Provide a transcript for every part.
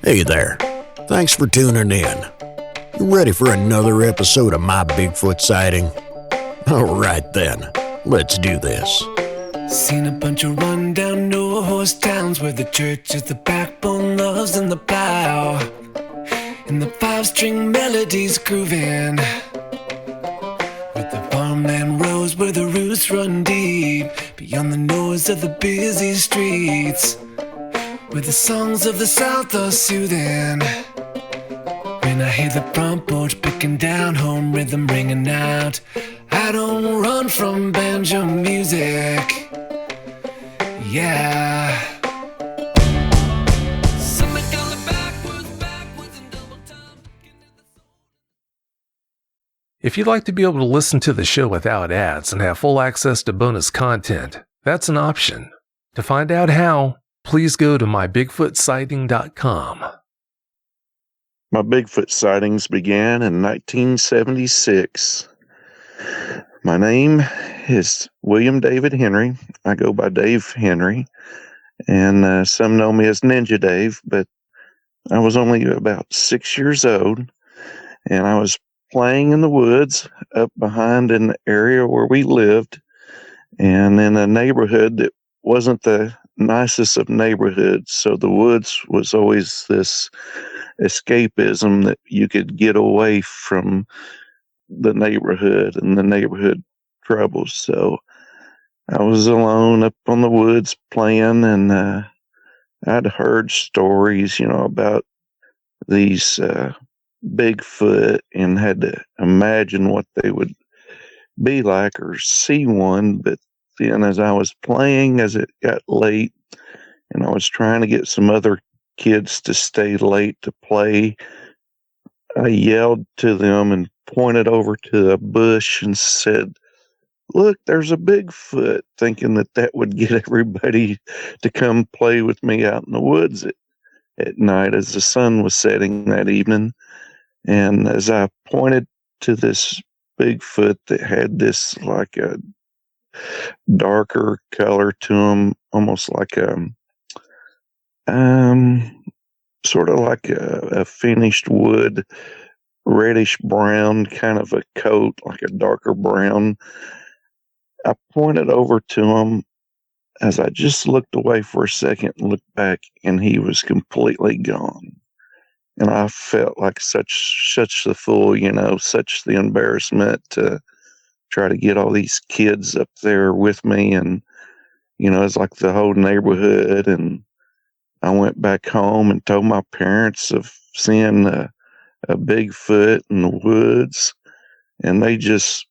Hey there. Thanks for tuning in. You ready for another episode of My Bigfoot Sighting? Alright then, let's do this. Seen a bunch of run-down no-horse towns where the church is the backbone, love's in the plow, and the five-string melodies grooving, with the farmland rows where the roots run deep, beyond the noise of the busy streets, where the songs of the South are soothing. When I hear the front porch picking down, home rhythm ringing out, I don't run from banjo music. Yeah. If you'd like to be able to listen to the show without ads and have full access to bonus content, that's an option. To find out how, please go to mybigfootsighting.com. My Bigfoot sightings began in 1976. My name is William David Henry. I go by Dave Henry, and some know me as Ninja Dave, but I was only about 6 years old, and I was playing in the woods up behind in the area where we lived, and in a neighborhood that wasn't the nicest of neighborhoods, so the woods was always this escapism that you could get away from the neighborhood and the neighborhood troubles. So I was alone up on the woods playing, and I'd heard stories, about these Bigfoot, and had to imagine what they would be like or see one. But then as I was playing, as it got late, and I was trying to get some other kids to stay late to play, I yelled to them and pointed over to a bush and said, "Look, there's a Bigfoot," thinking that would get everybody to come play with me out in the woods at night as the sun was setting that evening. And as I pointed to this Bigfoot that had this like a darker color to him, almost like sort of like a finished wood, reddish brown kind of a coat, like a darker brown, I pointed over to him. As I just looked away for a second and looked back, and he was completely gone. And I felt like such the fool, such the embarrassment to try to get all these kids up there with me. And, it's like the whole neighborhood. And I went back home and told my parents of seeing a Bigfoot in the woods. And they just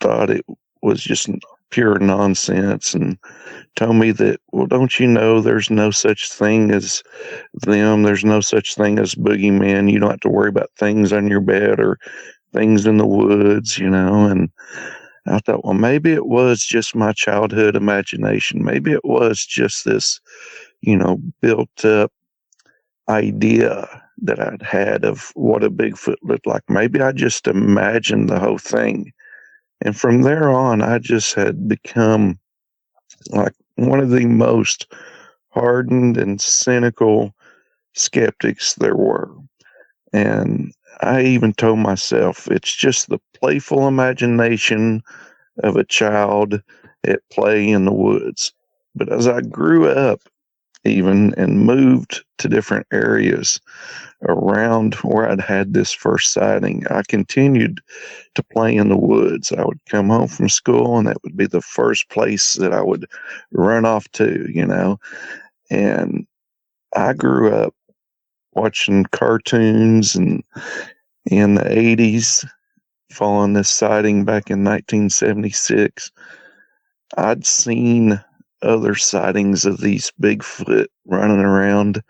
thought it was just pure nonsense, and told me that, well, don't you know there's no such thing as them? There's no such thing as boogeyman. You don't have to worry about things on your bed or things in the woods, And I thought, well, maybe it was just my childhood imagination. Maybe it was just this, built up idea that I'd had of what a Bigfoot looked like. Maybe I just imagined the whole thing. And from there on, I just had become like one of the most hardened and cynical skeptics there were. And I even told myself it's just the playful imagination of a child at play in the woods. But as I grew up, even, and moved to different areas around where I'd had this first sighting, I continued to play in the woods. I would come home from school, and that would be the first place that I would run off to, And I grew up watching cartoons, and in the 80s, following this sighting back in 1976, I'd seen other sightings of these Bigfoot running around,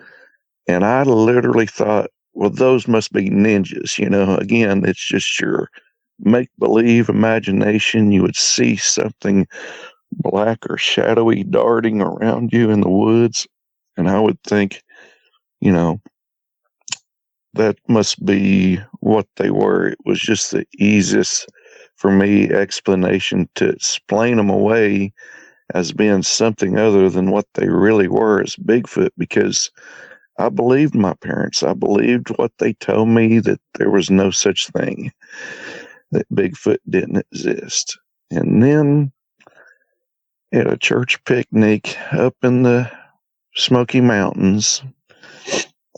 and I literally thought, well, those must be ninjas. Again, it's just your make-believe imagination. You would see something black or shadowy darting around you in the woods, and I would think, that must be what they were. It was just the easiest for me explanation to explain them away as being something other than what they really were as Bigfoot, because I believed my parents. I believed what they told me, that there was no such thing, that Bigfoot didn't exist. And then at a church picnic up in the Smoky Mountains,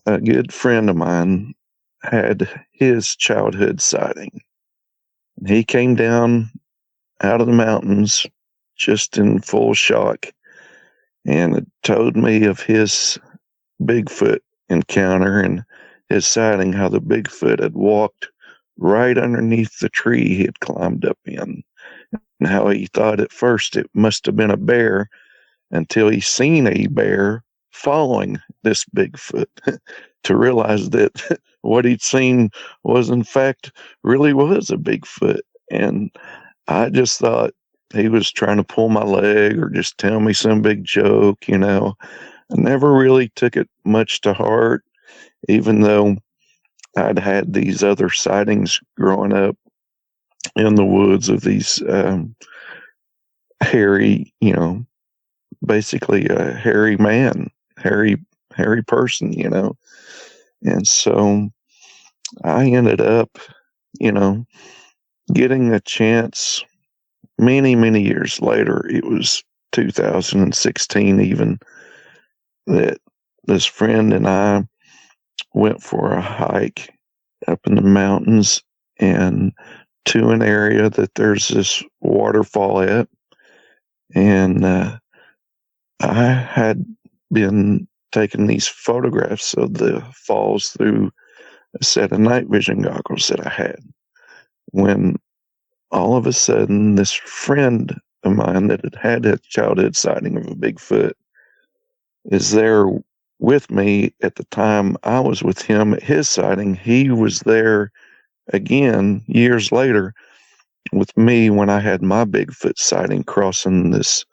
a good friend of mine had his childhood sighting. He came down out of the mountains just in full shock and had told me of his Bigfoot encounter and his sighting, how the Bigfoot had walked right underneath the tree he had climbed up in, and how he thought at first it must have been a bear until he seen a bear following this Bigfoot to realize that what he'd seen was in fact really was a Bigfoot. And I just thought he was trying to pull my leg or just tell me some big joke, you know. I never really took it much to heart, even though I'd had these other sightings growing up in the woods of these hairy, you know, basically a hairy man, hairy person, you know. And so I ended up, you know, getting a chance many, many years later. It was 2016 even, that this friend and I went for a hike up in the mountains and to an area that there's this waterfall at. And I had been taking these photographs of the falls through a set of night vision goggles that I had, when all of a sudden this friend of mine that had had a childhood sighting of a Bigfoot is there with me at the time I was with him at his sighting. He was there again years later with me when I had my Bigfoot sighting crossing this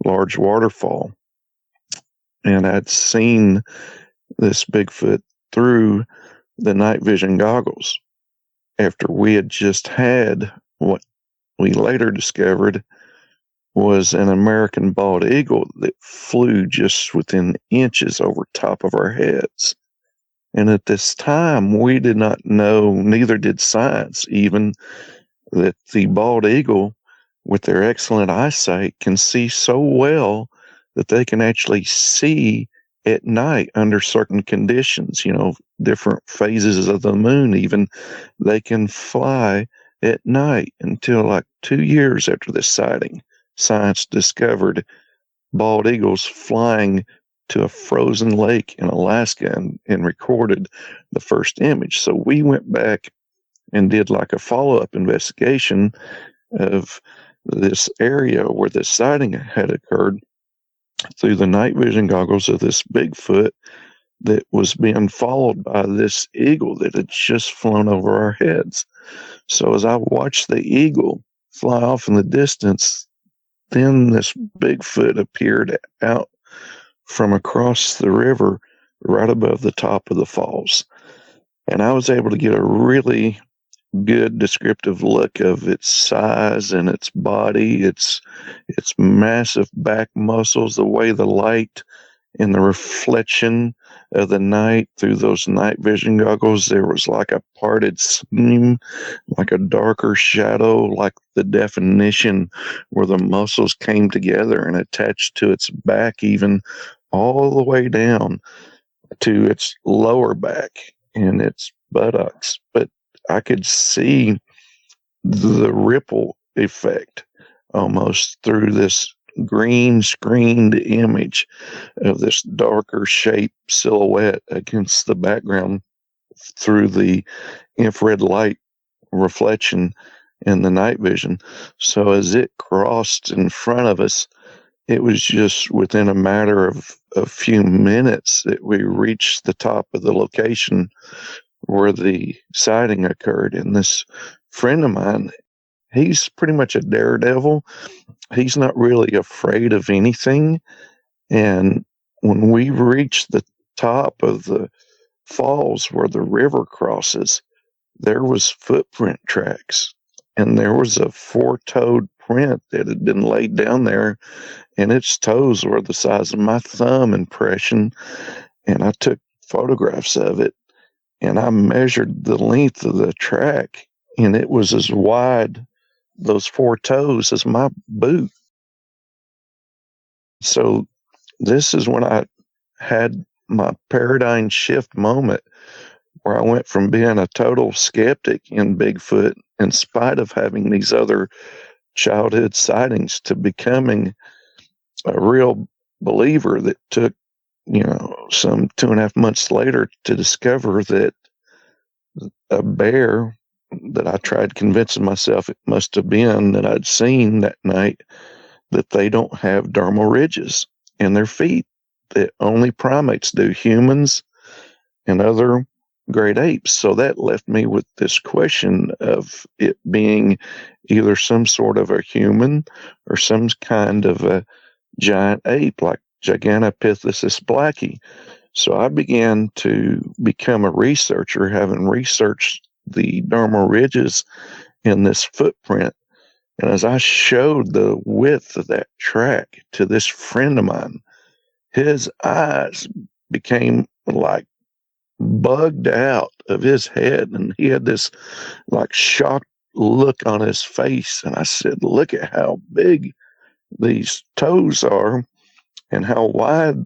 large waterfall. And I'd seen this Bigfoot through the night vision goggles after we had just had what we later discovered was an American bald eagle that flew just within inches over top of our heads. And at this time, we did not know, neither did science even, that the bald eagle, with their excellent eyesight, can see so well that they can actually see at night under certain conditions, you know, different phases of the moon even. They can fly at night. Until like 2 years after this sighting, science discovered bald eagles flying to a frozen lake in Alaska and recorded the first image. So we went back and did like a follow-up investigation of this area where this sighting had occurred through the night vision goggles of this Bigfoot that was being followed by this eagle that had just flown over our heads. So as I watched the eagle fly off in the distance, then this Bigfoot appeared out from across the river right above the top of the falls. And I was able to get a really good descriptive look of its size and its body, its massive back muscles, the way the light and the reflection of the night through those night vision goggles, there was like a parted seam, like a darker shadow, like the definition where the muscles came together and attached to its back, even all the way down to its lower back and its buttocks. But I could see the ripple effect almost through this green screened image of this darker shape silhouette against the background through the infrared light reflection and the night vision. So as it crossed in front of us, it was just within a matter of a few minutes that we reached the top of the location where the sighting occurred. And this friend of mine, he's pretty much a daredevil. He's not really afraid of anything. And when we reached the top of the falls where the river crosses, there was footprint tracks, and there was a four-toed print that had been laid down there, and its toes were the size of my thumb impression. And I took photographs of it, and I measured the length of the track, and it was as wide, those 4 toes, as my boot. So this is when I had my paradigm shift moment, where I went from being a total skeptic in Bigfoot, in spite of having these other childhood sightings, to becoming a real believer that took, some 2.5 months later to discover that a bear that I tried convincing myself it must have been that I'd seen that night, that they don't have dermal ridges in their feet that only primates do, humans and other great apes. So that left me with this question of it being either some sort of a human or some kind of a giant ape like Gigantopithecus blacki. So I began to become a researcher, having researched the dermal ridges in this footprint. And as I showed the width of that track to this friend of mine, his eyes became like bugged out of his head, and he had this like shocked look on his face. And I said, look at how big these toes are and how wide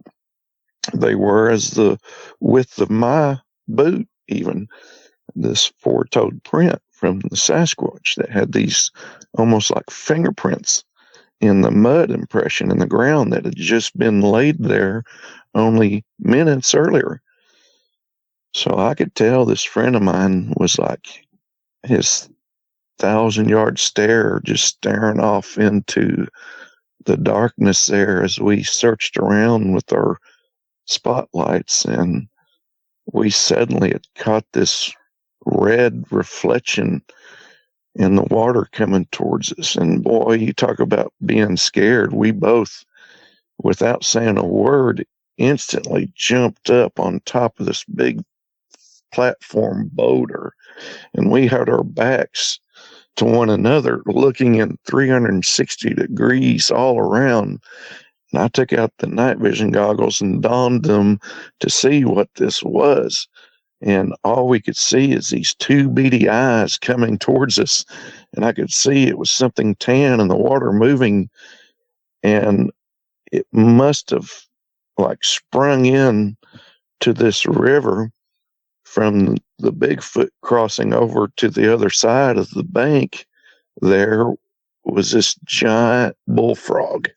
they were as the width of my boot, even this 4-toed print from the Sasquatch that had these almost like fingerprints in the mud impression in the ground that had just been laid there only minutes earlier. So I could tell this friend of mine was like his 1,000-yard stare, just staring off into the darkness there as we searched around with our spotlights, and we suddenly had caught this red reflection in the water coming towards us. And boy, you talk about being scared. We both, without saying a word, instantly jumped up on top of this big platform boulder, and we had our backs to one another, looking in 360 degrees all around. And I took out the night vision goggles and donned them to see what this was. And all we could see is these 2 beady eyes coming towards us. And I could see it was something tan in the water moving. And it must have like sprung in to this river from the Bigfoot crossing over to the other side of the bank. There was this giant bullfrog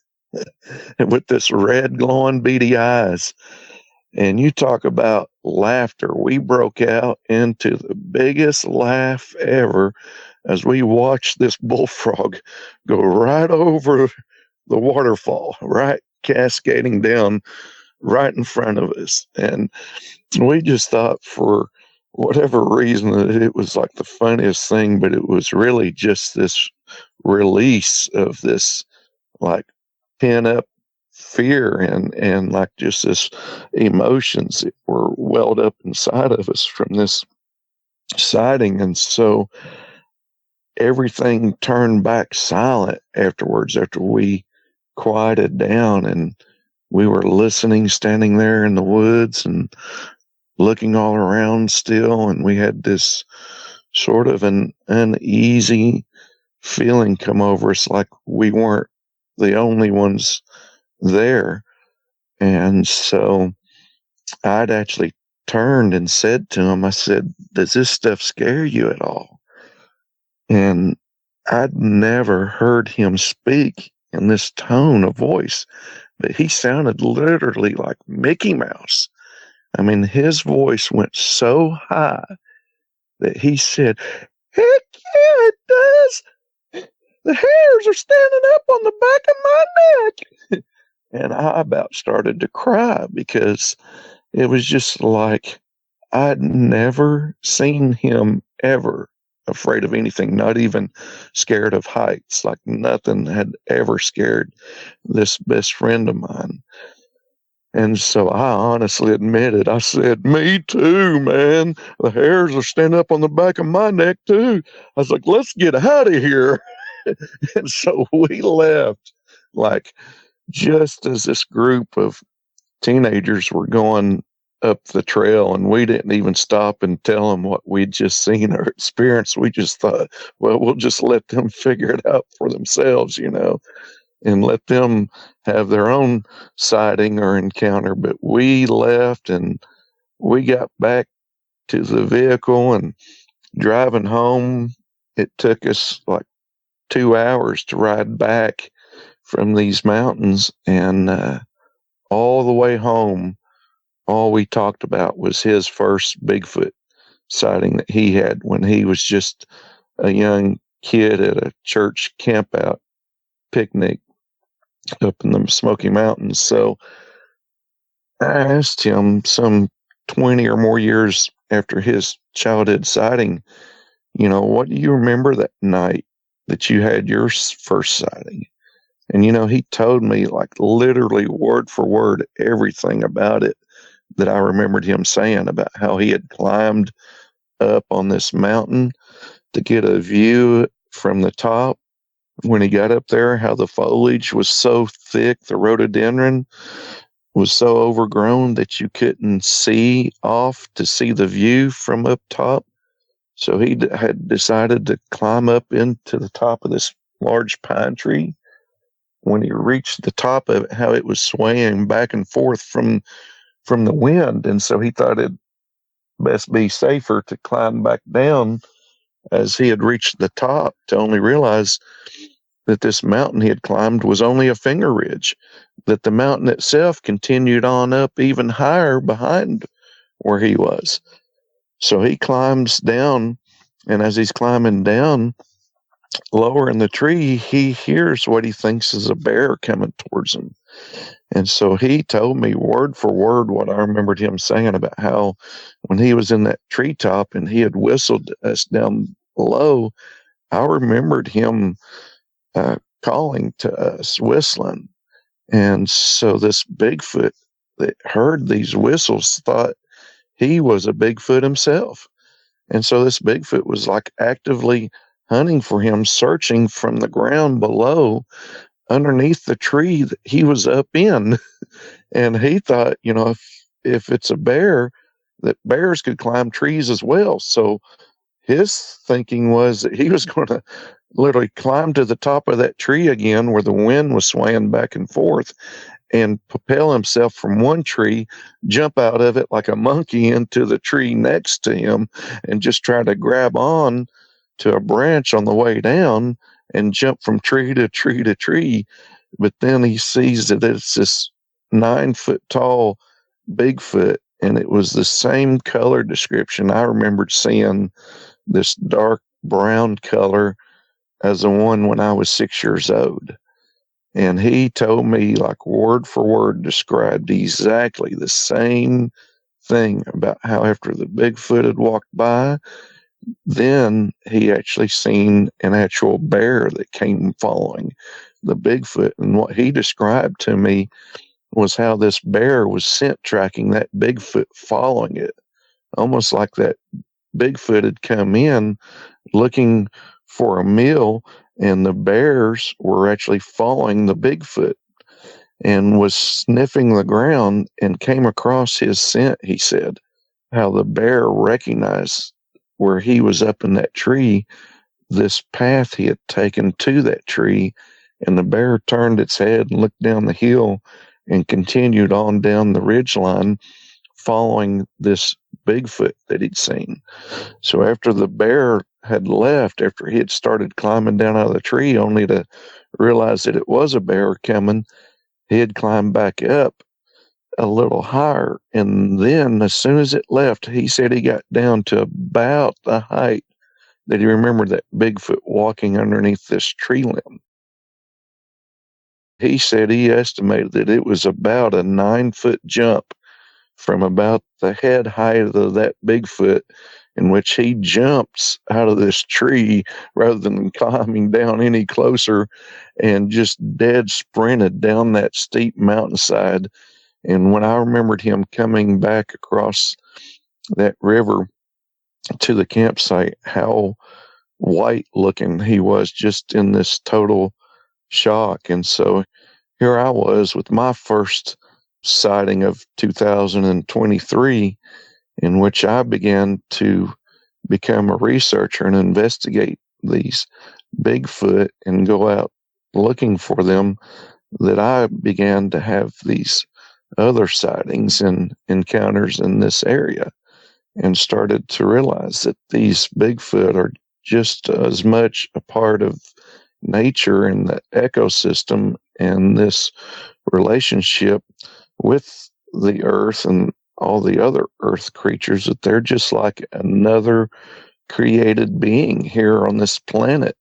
with this red glowing beady eyes. And you talk about laughter. We broke out into the biggest laugh ever as we watched this bullfrog go right over the waterfall, right cascading down right in front of us. And we just thought, for whatever reason, that it was like the funniest thing, but it was really just this release of this like pent up fear and like just this emotions that were welled up inside of us from this sighting. And so everything turned back silent afterwards, after we quieted down, and we were listening, standing there in the woods and looking all around still. And we had this sort of an uneasy feeling come over us, like we weren't the only ones there. And so I'd actually turned and said to him, I said, does this stuff scare you at all? And I'd never heard him speak in this tone of voice, but he sounded literally like Mickey Mouse. I mean, his voice went so high that he said, heck yeah, it does. The hairs are standing up on the back of my neck. And I about started to cry, because it was just like I'd never seen him ever afraid of anything, not even scared of heights. Like nothing had ever scared this best friend of mine. And so I honestly admitted, I said, me too, man. The hairs are standing up on the back of my neck too. I was like, let's get out of here. And so we left, like, just as this group of teenagers were going up the trail, and we didn't even stop and tell them what we'd just seen or experienced. We just thought, well, we'll just let them figure it out for themselves, and let them have their own sighting or encounter. But we left, and we got back to the vehicle, and driving home, it took us like 2 hours to ride back from these mountains. And all the way home, all we talked about was his first Bigfoot sighting that he had when he was just a young kid at a church campout picnic up in the Smoky Mountains. So I asked him some 20 or more years after his childhood sighting, what do you remember that night that you had your first sighting? And, he told me, like, literally word for word everything about it that I remembered him saying, about how he had climbed up on this mountain to get a view from the top. When he got up there, how the foliage was so thick, the rhododendron was so overgrown that you couldn't see off to see the view from up top. So he had decided to climb up into the top of this large pine tree. When he reached the top of it, how it was swaying back and forth from the wind. And so he thought it'd best be safer to climb back down as he had reached the top, to only realize that this mountain he had climbed was only a finger ridge, that the mountain itself continued on up even higher behind where he was. So he climbs down, and as he's climbing down, lower in the tree, he hears what he thinks is a bear coming towards him. And so he told me word for word what I remembered him saying about how when he was in that treetop and he had whistled us down below, I remembered him calling to us, whistling. And so this Bigfoot that heard these whistles thought he was a Bigfoot himself. And so this Bigfoot was like actively hunting for him, searching from the ground below underneath the tree that he was up in. And he thought, if it's a bear, that bears could climb trees as well. So his thinking was that he was going to literally climb to the top of that tree again where the wind was swaying back and forth, and propel himself from one tree, jump out of it like a monkey into the tree next to him, and just try to grab on to a branch on the way down and jump from tree to tree to tree. But then he sees that it's this 9-foot tall Bigfoot, and it was the same color description I remembered seeing, this dark brown color, as the one when I was 6 years old. And he told me, like, word for word, described exactly the same thing about how after the Bigfoot had walked by, then he actually seen an actual bear that came following the Bigfoot. And what he described to me was how this bear was scent tracking that Bigfoot, following it, almost like that Bigfoot had come in looking for a meal, and the bears were actually following the Bigfoot and was sniffing the ground and came across his scent. He said how the bear recognized where he was up in that tree, this path he had taken to that tree, and the bear turned its head and looked down the hill and continued on down the ridge line, following this Bigfoot that he'd seen. So after the bear had left, after he had started climbing down out of the tree, only to realize that it was a bear coming, he had climbed back up a little higher. And then as soon as it left, he said he got down to about the height that he remembered that Bigfoot walking underneath this tree limb. He said he estimated that it was about a 9-foot jump from about the head height of that Bigfoot, in which he jumps out of this tree rather than climbing down any closer, and just dead sprinted down that steep mountainside. And when I remembered him coming back across that river to the campsite, how white looking he was, just in this total shock. And so here I was with my first sighting of 2023, in which I began to become a researcher and investigate these Bigfoot and go out looking for them, that I began to have these other sightings and encounters in this area, and started to realize that these Bigfoot are just as much a part of nature and the ecosystem and this relationship with the earth and all the other earth creatures, that they're just like another created being here on this planet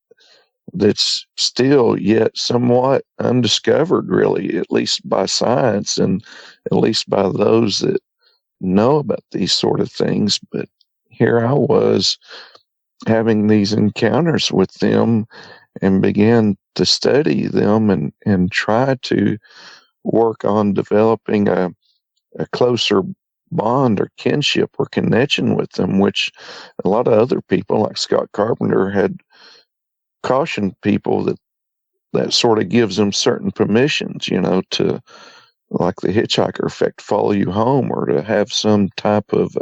that's still yet somewhat undiscovered, really, at least by science and at least by those that know about these sort of things. But here I was having these encounters with them and began to study them and try to work on developing a closer bond or kinship or connection with them, which a lot of other people like Scott Carpenter had cautioned people that sort of gives them certain permissions, to, like the hitchhiker effect, follow you home, or to have some type of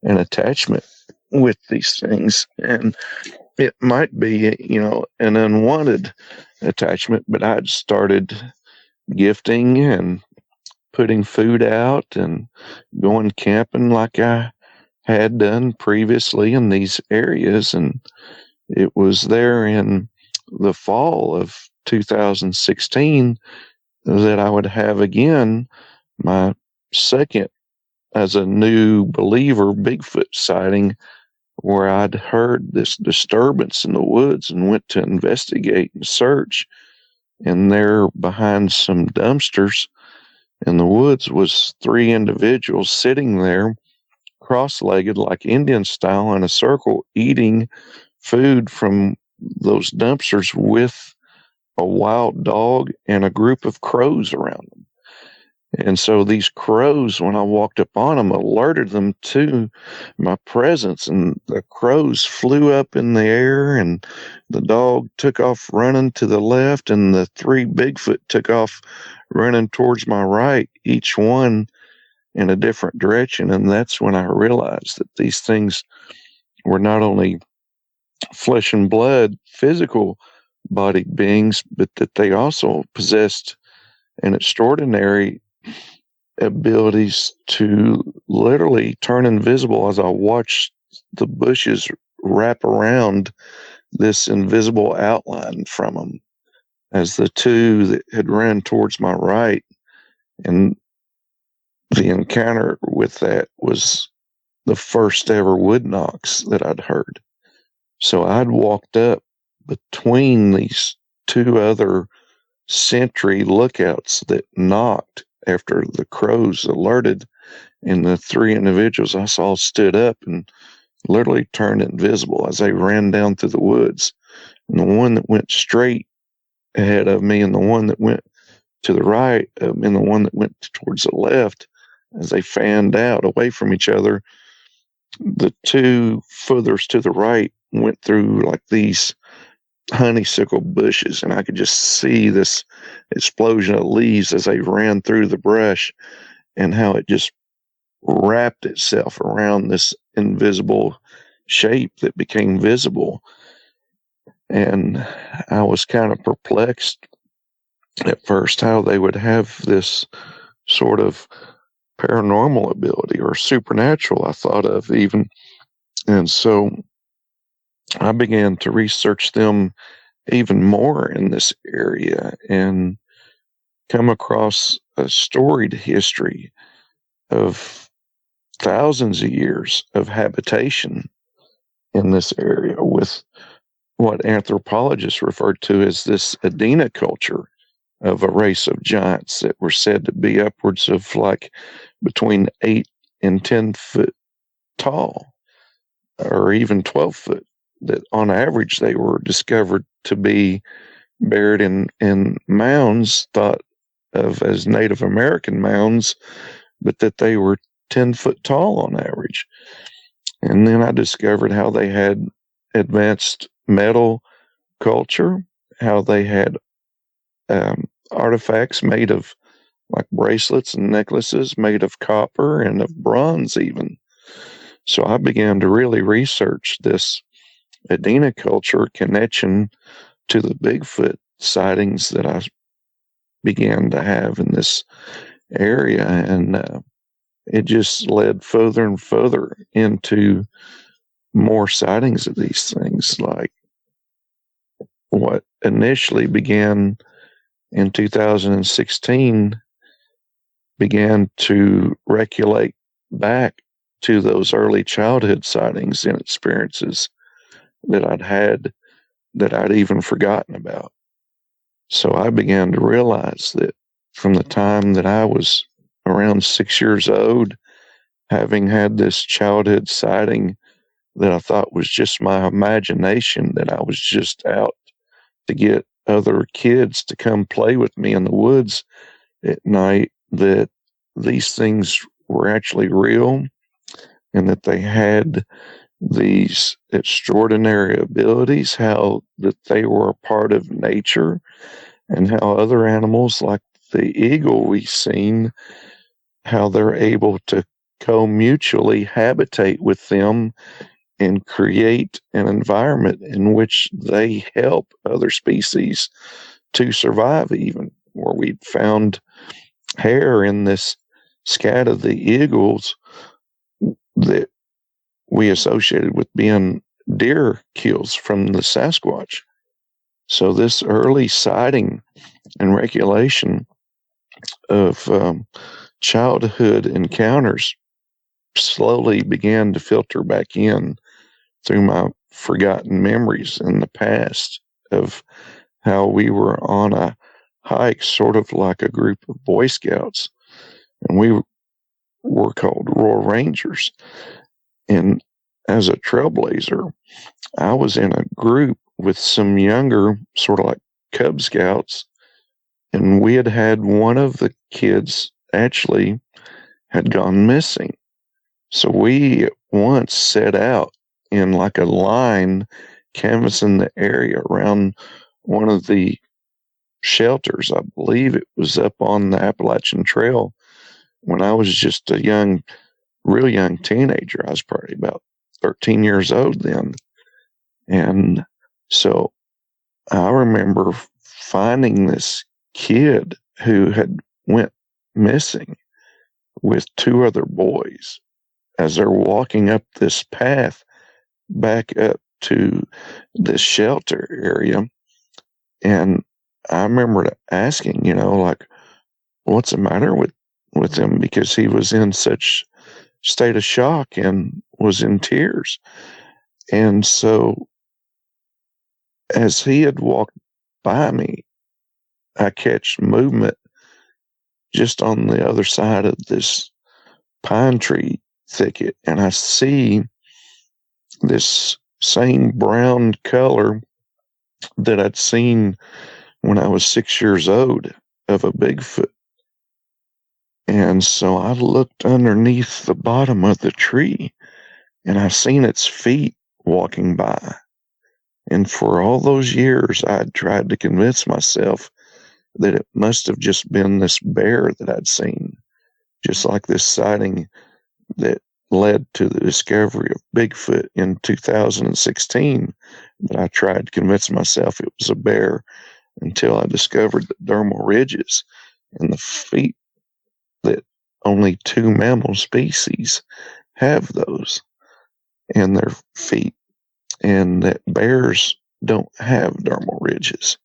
an attachment with these things. And it might be, an unwanted attachment, but I'd started gifting and putting food out and going camping like I had done previously in these areas. And it was there in the fall of 2016 that I would have again my second, as a new believer, Bigfoot sighting, where I'd heard this disturbance in the woods and went to investigate and search. And there, behind some dumpsters in the woods, was three individuals sitting there cross-legged like Indian style in a circle, eating food from those dumpsters with a wild dog and a group of crows around them. And so these crows, when I walked up on them, alerted them to my presence, and the crows flew up in the air, and the dog took off running to the left, and the three Bigfoot took off running towards my right, each one in a different direction. And that's when I realized that these things were not only flesh and blood, physical bodied beings, but that they also possessed an extraordinary abilities to literally turn invisible, as I watched the bushes wrap around this invisible outline from them, as the two that had ran towards my right. And the encounter with that was the first ever wood knocks that I'd heard. So I'd walked up between these two other sentry lookouts that knocked after the crows alerted, and the three individuals I saw stood up and literally turned invisible as they ran down through the woods. And the one that went straight ahead of me, and the one that went to the right, and the one that went towards the left, as they fanned out away from each other, the two furthest to the right went through like these honeysuckle bushes, and I could just see this explosion of leaves as they ran through the brush, and how it just wrapped itself around this invisible shape that became visible. And I was kind of perplexed at first how they would have this sort of paranormal ability or supernatural, I thought of even. And so I began to research them even more in this area and come across a storied history of thousands of years of habitation in this area, with what anthropologists referred to as this Adena culture of a race of giants that were said to be upwards of like between 8 and 10 foot tall, or even 12 foot, that on average they were discovered to be buried in mounds thought of as Native American mounds, but that they were 10 foot tall on average. And then I discovered how they had advanced metal culture, how they had artifacts made of like bracelets and necklaces made of copper and of bronze even. So I began to really research this Adena culture connection to the Bigfoot sightings that I began to have in this area. And it just led further and further into more sightings of these things, like what initially began in 2016 began to regulate back to those early childhood sightings and experiences that I'd had that I'd even forgotten about. So I began to realize that from the time that I was around 6 years old, having had this childhood sighting that I thought was just my imagination, that I was just out to get other kids to come play with me in the woods at night, that these things were actually real and that they had these extraordinary abilities, how that they were a part of nature, and how other animals like the eagle we've seen, how they're able to co-mutually habitate with them and create an environment in which they help other species to survive, even where we found hair in this scat of the eagles that we associated with being deer kills from the Sasquatch. So this early sighting and regulation of childhood encounters slowly began to filter back in through my forgotten memories in the past of how we were on a hike, sort of like a group of Boy Scouts, and we were called Royal Rangers. And as a trailblazer, I was in a group with some younger, sort of like Cub Scouts, and we had one of the kids actually had gone missing. So we once set out in like a line canvassing the area around one of the shelters. I believe it was up on the Appalachian Trail when I was just a real young teenager. I was probably about 13 years old then. And so I remember finding this kid who had went missing with two other boys as they're walking up this path back up to this shelter area. And I remember asking, like, what's the matter with him? Because he was in such state of shock and was in tears. And so as he had walked by me, I catch movement just on the other side of this pine tree thicket, and I see this same brown color that I'd seen when I was 6 years old of a Bigfoot. And so I looked underneath the bottom of the tree, and I seen its feet walking by. And for all those years, I'd tried to convince myself that it must have just been this bear that I'd seen, just like this sighting that led to the discovery of Bigfoot in 2016, that I tried to convince myself it was a bear until I discovered the dermal ridges and the feet, that only two mammal species have those in their feet, and that bears don't have dermal ridges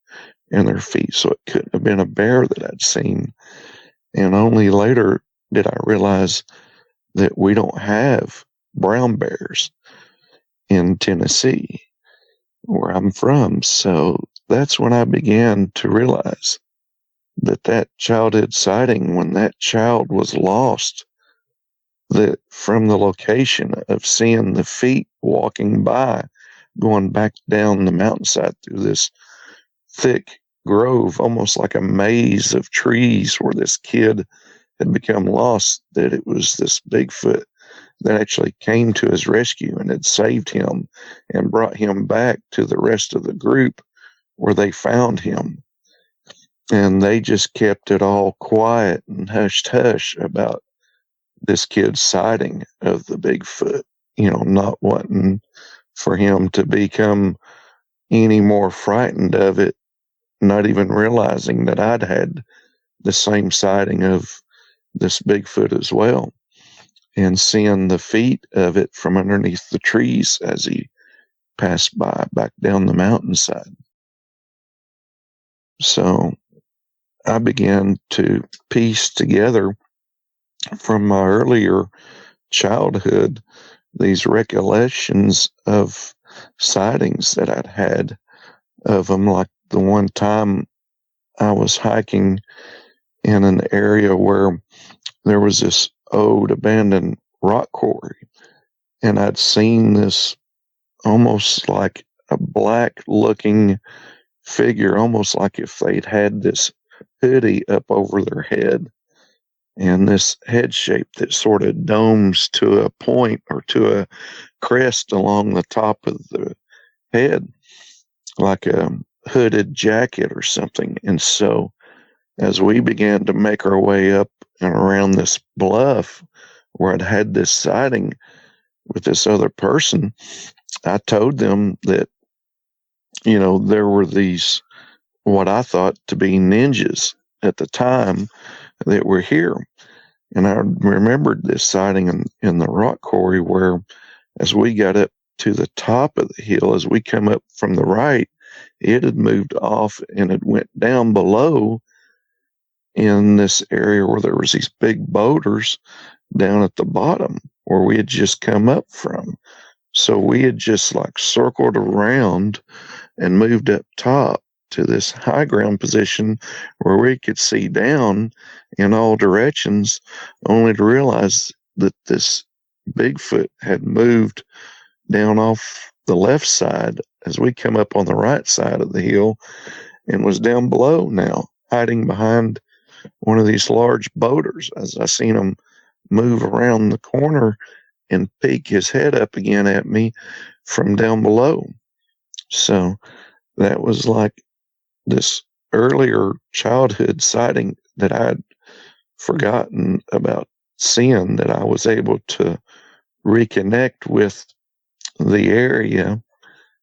in their feet. So it couldn't have been a bear that I'd seen. And only later did I realize that we don't have brown bears in Tennessee, where I'm from. So that's when I began to realize that childhood sighting, when that child was lost, that from the location of seeing the feet walking by, going back down the mountainside through this thick grove, almost like a maze of trees where this kid had become lost, that it was this Bigfoot that actually came to his rescue and had saved him and brought him back to the rest of the group where they found him. And they just kept it all quiet and hush about this kid's sighting of the Bigfoot, not wanting for him to become any more frightened of it, not even realizing that I'd had the same sighting of this Bigfoot as well, and seeing the feet of it from underneath the trees as he passed by back down the mountainside. So I began to piece together from my earlier childhood these recollections of sightings that I'd had of them, like the one time I was hiking in an area where there was this old abandoned rock quarry, and I'd seen this almost like a black looking figure, almost like if they'd had this hoodie up over their head, and this head shape that sort of domes to a point or to a crest along the top of the head, like a hooded jacket or something. And so as we began to make our way up and around this bluff where I'd had this sighting with this other person, I told them that, there were these, what I thought to be ninjas at the time that were here. And I remembered this sighting in the rock quarry where, as we got up to the top of the hill, as we come up from the right, it had moved off and it went down below in this area where there was these big boulders down at the bottom where we had just come up from. So we had just like circled around and moved up top to this high ground position where we could see down in all directions, only to realize that this Bigfoot had moved down off the left side as we come up on the right side of the hill and was down below now, hiding behind one of these large boulders as I seen him move around the corner and peek his head up again at me from down below. So that was like this earlier childhood sighting that I'd forgotten about seeing, that I was able to reconnect with the area.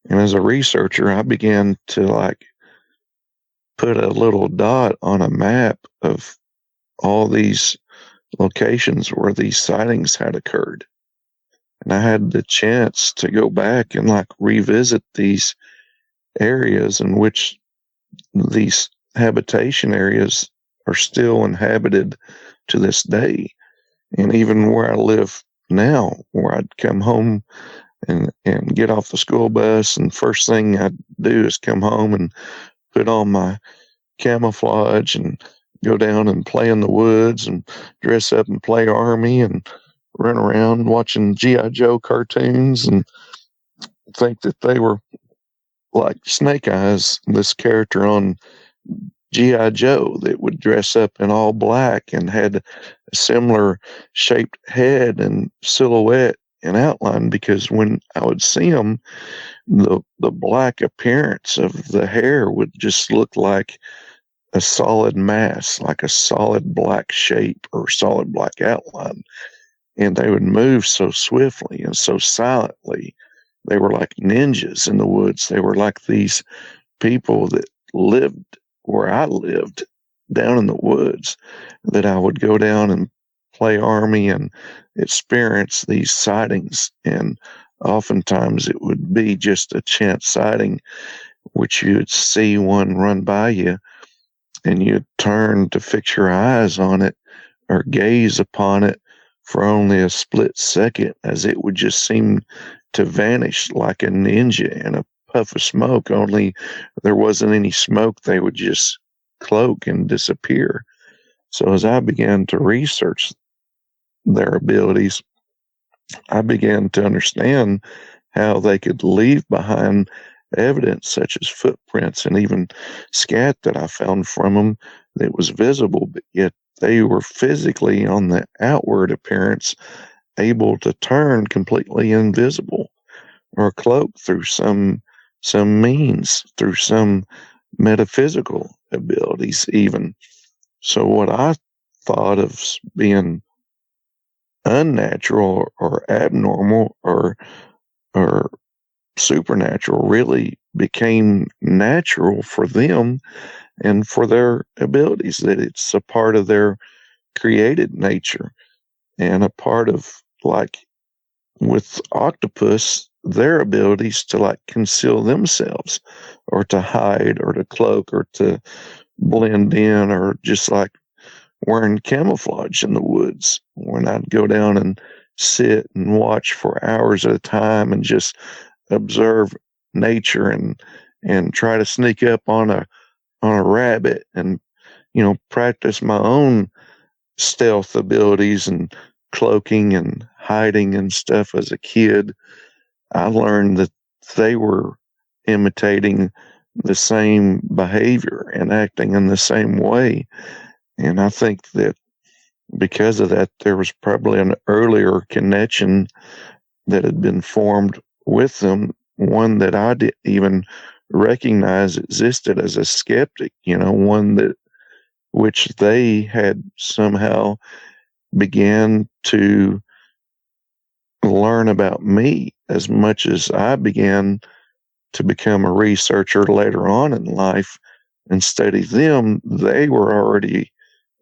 And as a researcher, I began to put a little dot on a map of all these locations where these sightings had occurred. And I had the chance to go back and revisit these areas in which these habitation areas are still inhabited to this day. And even where I live now, where I'd come home and get off the school bus, and first thing I'd do is come home and put on my camouflage and go down and play in the woods and dress up and play Army and run around watching G.I. Joe cartoons and think that they were like Snake Eyes, this character on G.I. Joe that would dress up in all black and had a similar shaped head and silhouette and outline, because when I would see him, the black appearance of the hair would just look like a solid mass, like a solid black shape or solid black outline. And they would move so swiftly and so silently. They were like ninjas in the woods. They were like these people that lived where I lived, down in the woods, that I would go down and play Army and experience these sightings. And oftentimes it would be just a chance sighting, which you'd see one run by you and you'd turn to fix your eyes on it or gaze upon it for only a split second, as it would just seem to vanish like a ninja in a puff of smoke, only there wasn't any smoke. They would just cloak and disappear. So as I began to research their abilities, I began to understand how they could leave behind evidence such as footprints and even scat that I found from them that was visible, but yet they were physically on the outward appearance able to turn completely invisible or cloaked through some means, through some metaphysical abilities even. So what I thought of being unnatural or abnormal or supernatural really became natural for them and for their abilities, that it's a part of their created nature and a part of, like with octopus, their abilities to like conceal themselves or to hide or to cloak or to blend in, or just like wearing camouflage in the woods when I'd go down and sit and watch for hours at a time and just observe nature and try to sneak up on a rabbit and practice my own stealth abilities and cloaking and hiding and stuff as a kid. I learned that they were imitating the same behavior and acting in the same way. And I think that because of that, there was probably an earlier connection that had been formed with them, one that I didn't even recognize existed as a skeptic, one that which they had somehow began to learn about me as much as I began to become a researcher later on in life and study them. They were already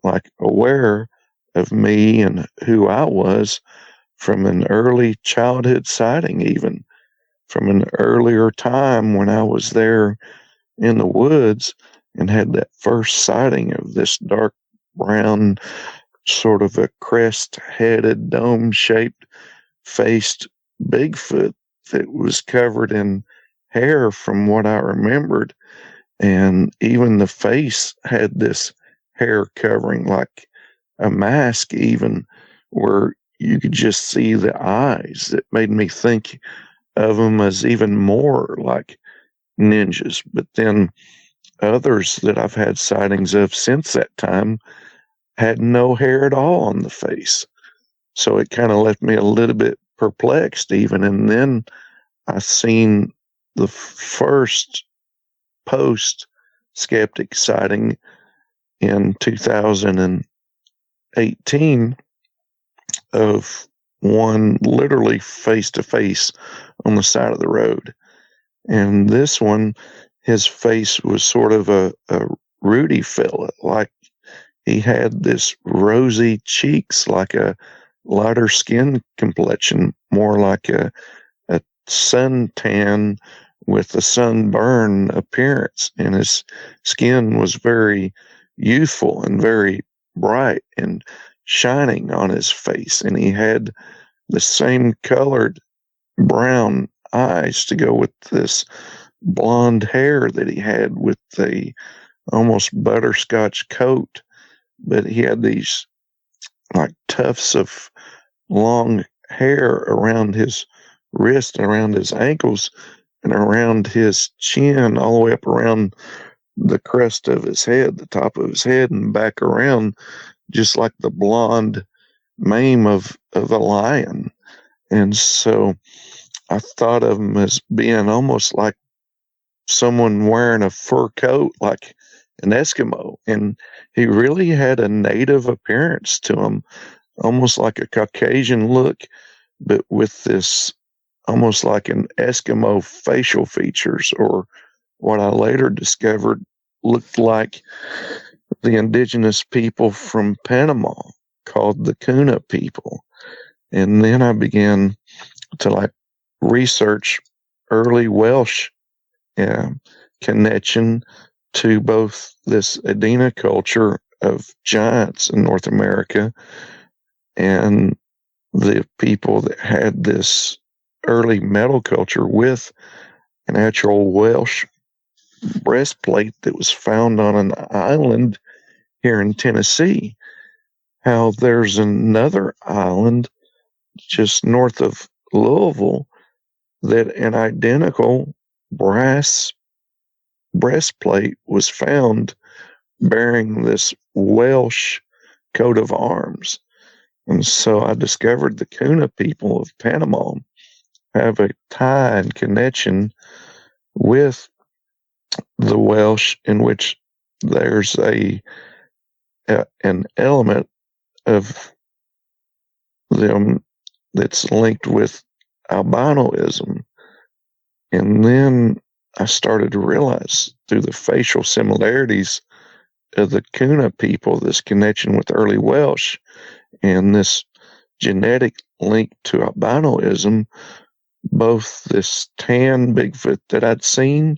like aware of me and who I was from an early childhood sighting, even from an earlier time when I was there in the woods and had that first sighting of this dark brown, sort of a crest-headed, dome-shaped faced Bigfoot that was covered in hair from what I remembered. And even the face had this hair covering, like a mask, even where you could just see the eyes. That made me think of them as even more like ninjas. But then others that I've had sightings of since that time had no hair at all on the face. So it kind of left me a little bit perplexed even. And then I seen the first post skeptic sighting in 2018 of one literally face to face on the side of the road. And this one, his face was sort of a ruddy fella, like he had this rosy cheeks, like a lighter skin complexion, more like a suntan with a sunburn appearance. And his skin was very youthful and very bright and shining on his face. And he had the same colored brown eyes to go with this blonde hair that he had with the almost butterscotch coat. But he had these like tufts of long hair around his wrist and around his ankles and around his chin, all the way up around the crest of his head, the top of his head, and back around, just like the blonde mane of a lion. And so I thought of him as being almost like someone wearing a fur coat, like an Eskimo. And he really had a native appearance to him, almost like a Caucasian look, but with this almost like an Eskimo facial features, or what I later discovered looked like the indigenous people from Panama called the Kuna people. And then I began to like research early Welsh connection to both this Adena culture of giants in North America and the people that had this early metal culture with an actual Welsh breastplate that was found on an island here in Tennessee. How there's another island just north of Louisville that an identical brass breastplate was found bearing this Welsh coat of arms. And so I discovered the Kuna people of Panama have a tie and connection with the Welsh, in which there's an element of them that's linked with albinoism. And then I started to realize through the facial similarities of the Kuna people, this connection with early Welsh and this genetic link to albinoism, both this tan Bigfoot that I'd seen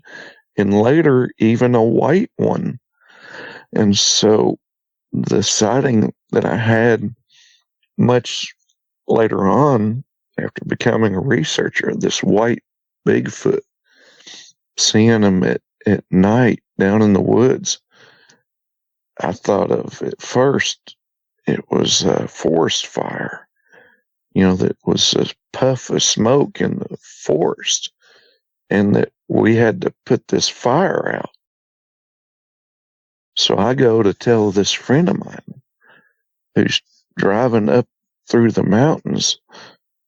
and later even a white one. And so the sighting that I had much later on, after becoming a researcher, this white Bigfoot, seeing him at night down in the woods, I thought of at first it was a forest fire, that was a puff of smoke in the forest, and that we had to put this fire out. So I go to tell this friend of mine who's driving up through the mountains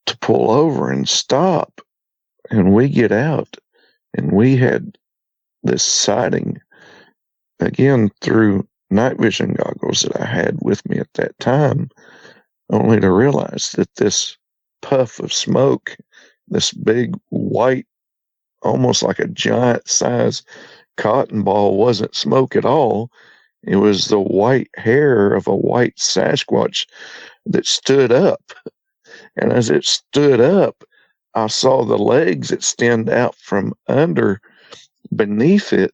to pull over and stop. And we get out, and we had this sighting again through night vision goggles that I had with me at that time, only to realize that this puff of smoke, this big white, almost like a giant size cotton ball, wasn't smoke at all. It was the white hair of a white Sasquatch that stood up. And as it stood up, I saw the legs extend out from under beneath it,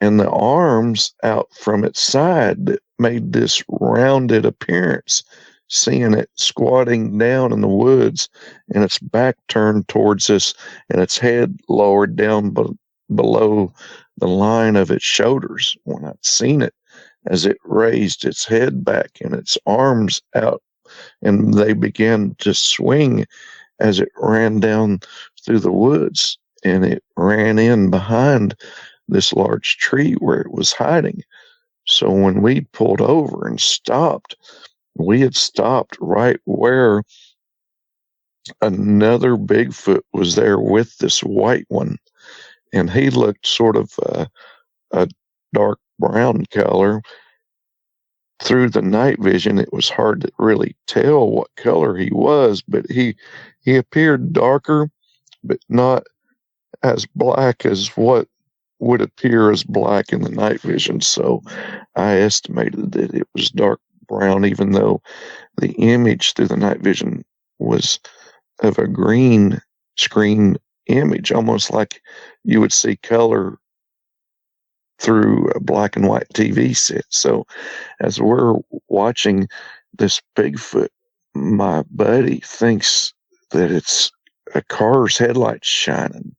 and the arms out from its side that made this rounded appearance, seeing it squatting down in the woods and its back turned towards us and its head lowered down below the line of its shoulders. When I'd seen it, as it raised its head back and its arms out, and they began to swing as it ran down through the woods, and it ran in behind this large tree where it was hiding. So when we pulled over and stopped, we had stopped right where another Bigfoot was there with this white one, and he looked sort of a dark brown color. Through the night vision, it was hard to really tell what color he was, but he appeared darker, but not as black as what would appear as black in the night vision. So I estimated that it was dark brown, even though the image through the night vision was of a green screen image, almost like you would see color through a black and white TV set. So as we're watching this Bigfoot, my buddy thinks that it's a car's headlights shining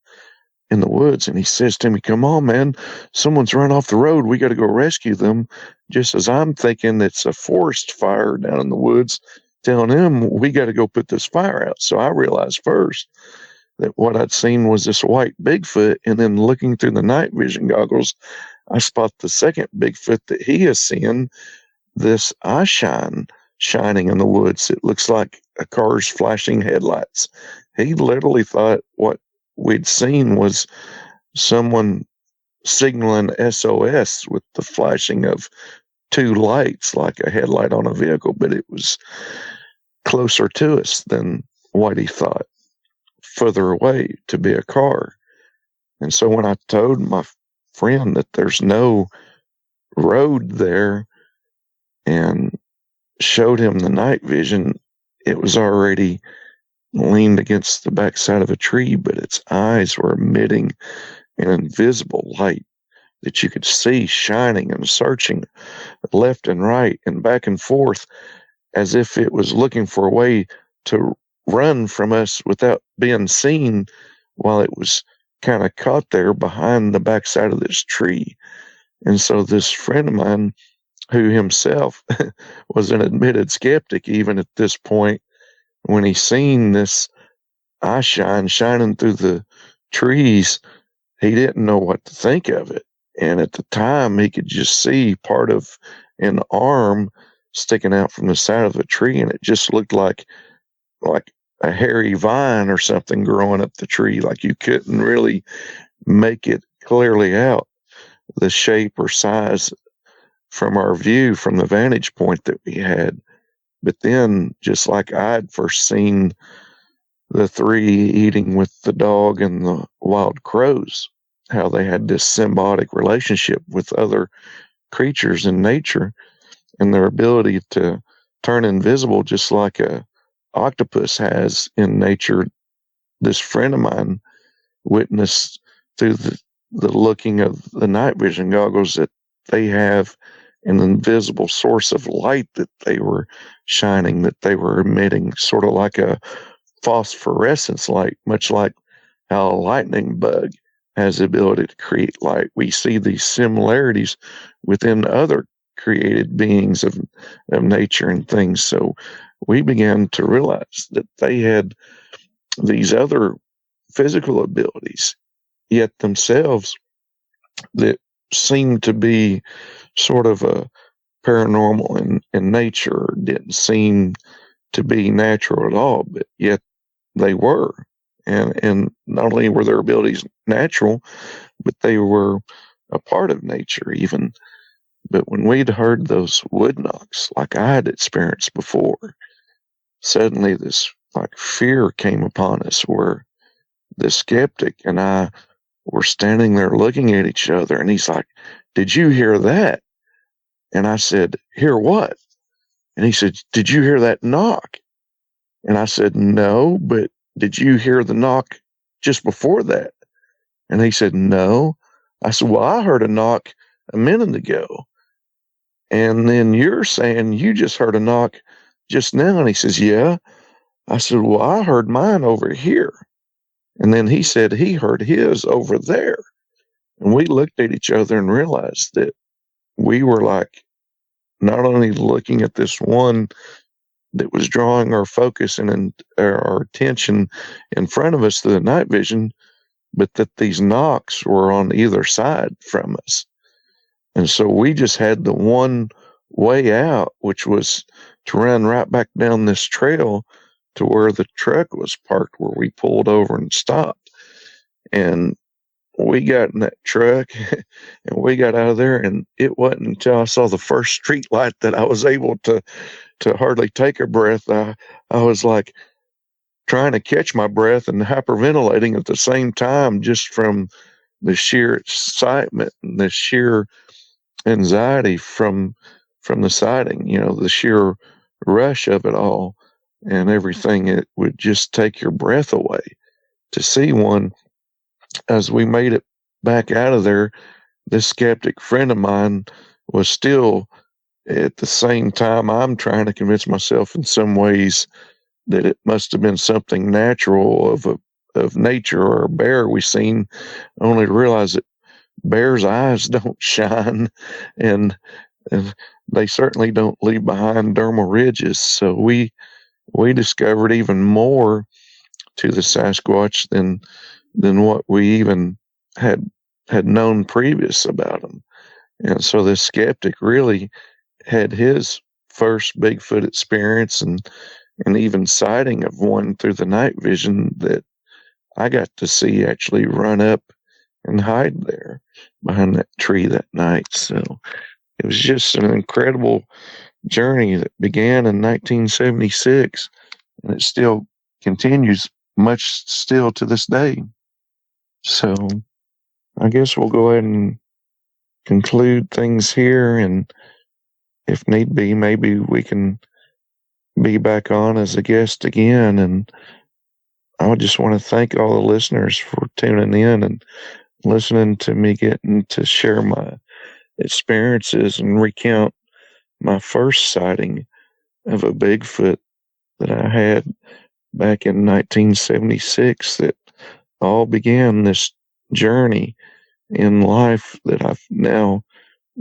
in the woods, and he says to me, "Come on, man, someone's run off the road. We got to go rescue them." Just as I'm thinking it's a forest fire down in the woods, telling him we got to go put this fire out. So I realized first that what I'd seen was this white Bigfoot, and then looking through the night vision goggles, I spot the second Bigfoot that he is seeing, this eye shining in the woods. It looks like a car's flashing headlights. He literally thought what we'd seen was someone signaling SOS with the flashing of two lights like a headlight on a vehicle, but it was closer to us than what he thought, further away to be a car. And so when I told my friend that there's no road there and showed him the night vision, it was already leaned against the backside of a tree, but its eyes were emitting an invisible light that you could see shining and searching left and right and back and forth, as if it was looking for a way to run from us without being seen, while it was kind of caught there behind the backside of this tree. And so this friend of mine, who himself was an admitted skeptic even at this point, when he seen this eye shining through the trees, he didn't know what to think of it. And at the time, he could just see part of an arm sticking out from the side of a tree, and it just looked like a hairy vine or something growing up the tree. Like you couldn't really make it clearly out, the shape or size from our view, from the vantage point that we had. But then, just like I'd first seen the three eating with the dog and the wild crows, how they had this symbiotic relationship with other creatures in nature, and their ability to turn invisible, just like a octopus has in nature. This friend of mine witnessed through the looking of the night vision goggles that they have an invisible source of light that they were shining, that they were emitting, sort of like a phosphorescence light, much like how a lightning bug has the ability to create light. We see these similarities within other created beings of nature and things. So we began to realize that they had these other physical abilities, yet themselves, that seemed to be sort of a paranormal in nature, didn't seem to be natural at all, but yet they were. And not only were their abilities natural, but they were a part of nature even. But when we'd heard those wood knocks, like I had experienced before, suddenly this like fear came upon us, where the skeptic and I were standing there looking at each other, and he's like, "Did you hear that?" And I said, "Hear what?" And he said, "Did you hear that knock?" And I said, "No, but did you hear the knock just before that?" And he said, "No." I said, "Well, I heard a knock a minute ago. And then you're saying you just heard a knock just now." And he says, "Yeah." I said, "Well, I heard mine over here." And then he said he heard his over there. And we looked at each other and realized that we were like not only looking at this one that was drawing our focus and our attention in front of us through the night vision, but that these knocks were on either side from us. And so we just had the one way out, which was to run right back down this trail to where the truck was parked, where we pulled over and stopped. And we got in that truck and we got out of there, and it wasn't until I saw the first street light that I was able to hardly take a breath. I was like trying to catch my breath and hyperventilating at the same time, just from the sheer excitement and the sheer anxiety from the sighting, the sheer rush of it all and everything. It would just take your breath away to see one. As we made it back out of there, this skeptic friend of mine was still, at the same time, I'm trying to convince myself in some ways that it must have been something natural of nature, or a bear we seen, only to realize that bears' eyes don't shine, and they certainly don't leave behind dermal ridges. So we discovered even more to the Sasquatch than what we even had known previous about them. And so this skeptic really had his first Bigfoot experience and even sighting of one through the night vision that I got to see actually run up and hide there behind that tree that night. So it was just an incredible journey that began in 1976, and it still continues much still to this day. So I guess we'll go ahead and conclude things here, and if need be, maybe we can be back on as a guest again. And I just want to thank all the listeners for tuning in and listening to me getting to share my experiences and recount my first sighting of a Bigfoot that I had back in 1976, that all began this journey in life that I've now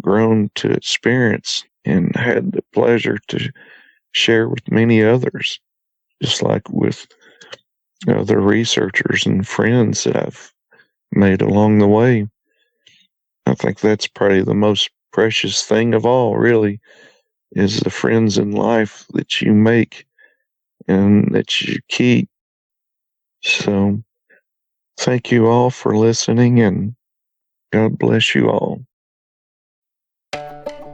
grown to experience and had the pleasure to share with many others, just like with other researchers and friends that I've made along the way. I think that's probably the most precious thing of all, really, is the friends in life that you make and that you keep. So thank you all for listening, and God bless you all.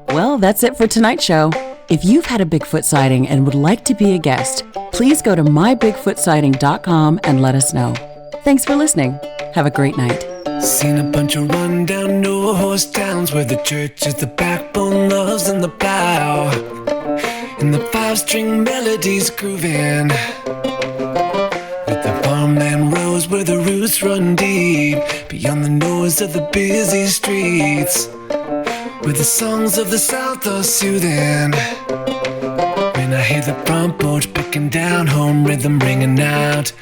Well, that's it for tonight's show. If you've had a Bigfoot sighting and would like to be a guest, please go to mybigfootsighting.com and let us know. Thanks for listening. Have a great night. Seen a bunch of rundown no-horse towns where the church is the backbone, loves and the plow, and the five-string melodies grooving, with the farmland rows where the roots run deep, beyond the noise of the busy streets, where the songs of the South are soothing. When I hear the front porch picking down, home rhythm ringing out,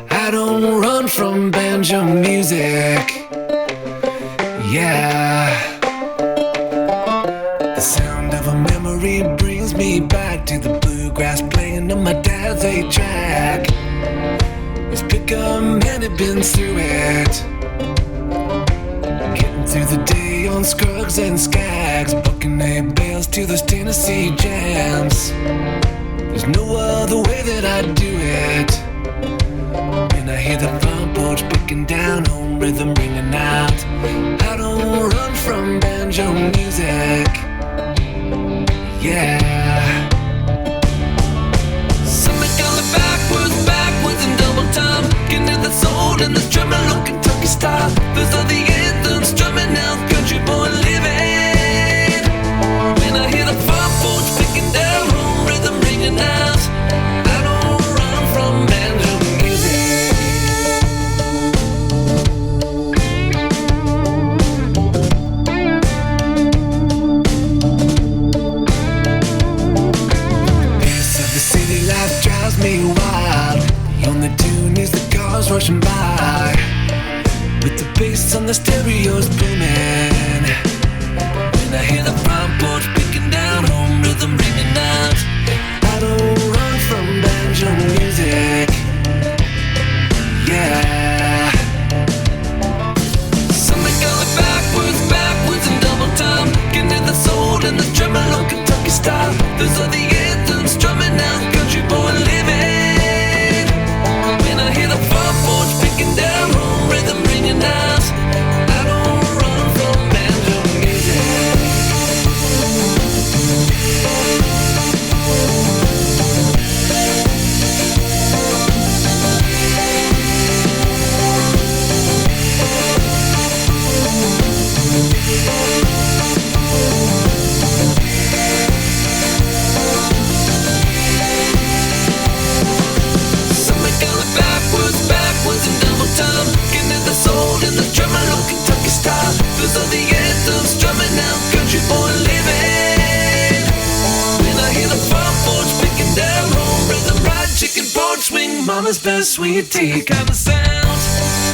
I don't run from banjo music. Yeah, the sound of a memory brings me back to the bluegrass playing on my dad's 8-track. His pickup man had been through it, getting through the day on Scruggs and Skags, booking A bales to those Tennessee jams. There's no other way that I'd do it. When I hear the front porch picking down, home rhythm ringing out, I don't run from banjo music. Yeah. Something going backwards in double time, getting to the soul and the tremolo Kentucky style. Those are the anthems drumming out, country boy living. When I hear the front porch picking down, home rhythm ringing out, I don't run from banjo music. Pace of the city life drives me wild. The only tune is the cars rushing by, with the bass on the stereos booming. When I hear the front porch picking down, home rhythm ringing out, I don't run from banjo music. Yeah. Something going backwards in double time, getting to the soul and the tremolo Kentucky style. Those are the anthems drumming out, country boy living. When I hear the front porch picking down, home rhythm ringing out, I don't run from banjo music. Something going backwards in double time, getting to the soul and the tremolo Kentucky style. Those are the anthems drumming out, country boy living. When I hear the front porch picking down, home rhythm, fried chicken, porch swing, mama's best sweet tea kind of sound.